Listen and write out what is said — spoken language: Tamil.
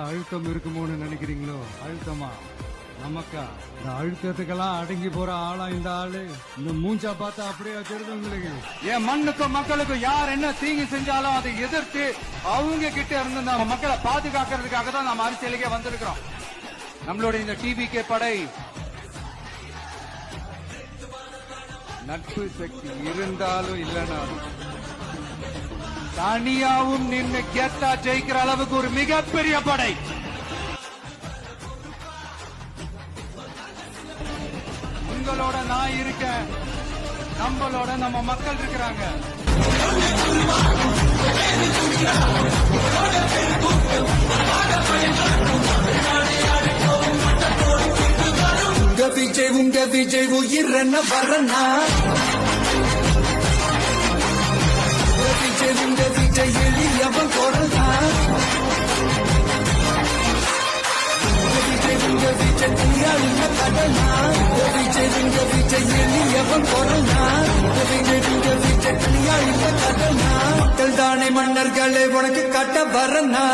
அழுத்தம் இருக்குமோன்னு நினைக்கிறீங்களோ? அழுத்தமா? நமக்கா? இந்த அழுத்தத்துக்கெல்லாம் அடங்கி போற ஆளா இந்த ஆளு? இந்த மூஞ்சா பார்த்தா அப்படியே தெரியுது உங்களுக்கு. என் மண்ணுக்கும் மக்களுக்கும் யார் என்ன தீங்கு செஞ்சாலும் அதை எதிர்த்து அவங்க கிட்ட இருந்து நம்ம மக்களை பாதுகாக்கிறதுக்காக தான் நம்ம அரசியலுக்கே வந்திருக்கிறோம். நம்மளுடைய இந்த டிவிகே படை நட்பு சக்தி இருந்தாலும் இல்லைனாலும் தனியாவும் நின்று கெத்தா ஜெயிக்கிற அளவுக்கு ஒரு மிகப்பெரிய படை. உங்களோட நான் இருக்கேன், நம்மளோட நம்ம மக்கள் இருக்கிறாங்க. உங்க விஜய் உயிரன வரனா, உங்க விஜய் எளியவன் கொடனா, உங்க விஜய் துணியாளின கடனா, உங்க விஜய் எளியவன் கொடனா, உங்க விஜய் துணியாளின கடனா. மக்கள் தானே மன்னர்களே உனக்கு கட்ட வரனா.